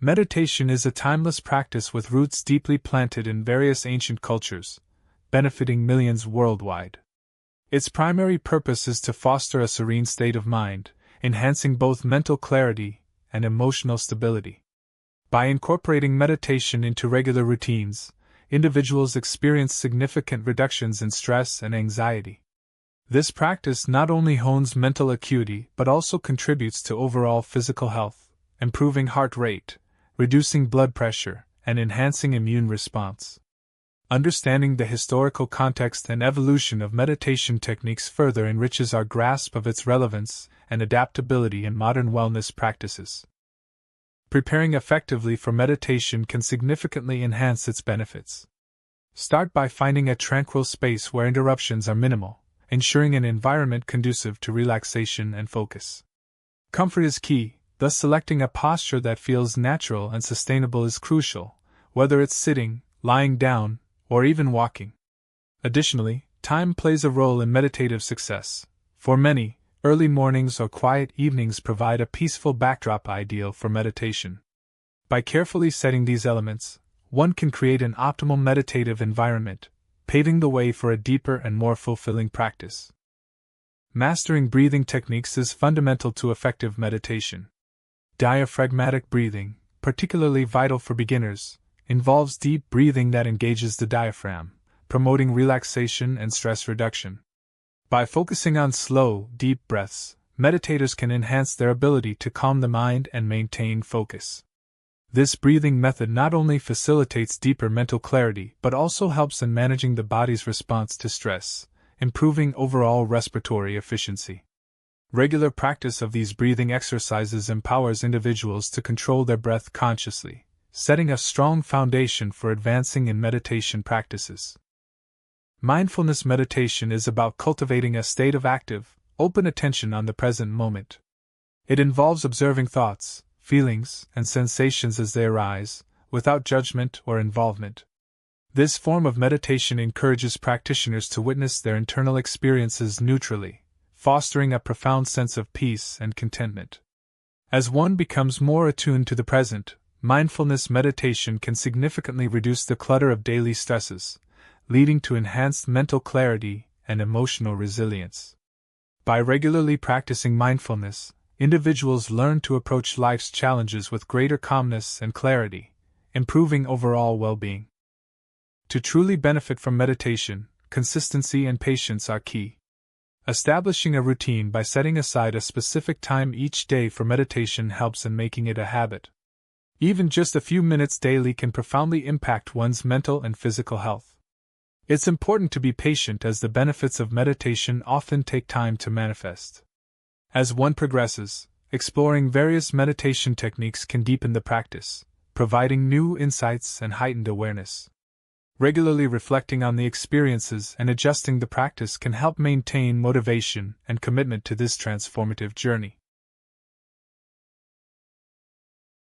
Meditation is a timeless practice with roots deeply planted in various ancient cultures, benefiting millions worldwide. Its primary purpose is to foster a serene state of mind, enhancing both mental clarity and emotional stability. By incorporating meditation into regular routines, individuals experience significant reductions in stress and anxiety. This practice not only hones mental acuity but also contributes to overall physical health, improving heart rate, reducing blood pressure, and enhancing immune response. Understanding the historical context and evolution of meditation techniques further enriches our grasp of its relevance and adaptability in modern wellness practices. Preparing effectively for meditation can significantly enhance its benefits. Start by finding a tranquil space where interruptions are minimal, ensuring an environment conducive to relaxation and focus. Comfort is key, thus selecting a posture that feels natural and sustainable is crucial, whether it's sitting, lying down, or even walking. Additionally, time plays a role in meditative success. For many, early mornings or quiet evenings provide a peaceful backdrop ideal for meditation. By carefully setting these elements, one can create an optimal meditative environment, paving the way for a deeper and more fulfilling practice. Mastering breathing techniques is fundamental to effective meditation. Diaphragmatic breathing, particularly vital for beginners, involves deep breathing that engages the diaphragm, promoting relaxation and stress reduction. By focusing on slow, deep breaths, meditators can enhance their ability to calm the mind and maintain focus. This breathing method not only facilitates deeper mental clarity but also helps in managing the body's response to stress, improving overall respiratory efficiency. Regular practice of these breathing exercises empowers individuals to control their breath consciously, setting a strong foundation for advancing in meditation practices. Mindfulness meditation is about cultivating a state of active, open attention on the present moment. It involves observing thoughts, feelings, and sensations as they arise, without judgment or involvement. This form of meditation encourages practitioners to witness their internal experiences neutrally, fostering a profound sense of peace and contentment. As one becomes more attuned to the present, mindfulness meditation can significantly reduce the clutter of daily stresses, leading to enhanced mental clarity and emotional resilience. By regularly practicing mindfulness, individuals learn to approach life's challenges with greater calmness and clarity, improving overall well-being. To truly benefit from meditation, consistency and patience are key. Establishing a routine by setting aside a specific time each day for meditation helps in making it a habit. Even just a few minutes daily can profoundly impact one's mental and physical health. It's important to be patient as the benefits of meditation often take time to manifest. As one progresses, exploring various meditation techniques can deepen the practice, providing new insights and heightened awareness. Regularly reflecting on the experiences and adjusting the practice can help maintain motivation and commitment to this transformative journey.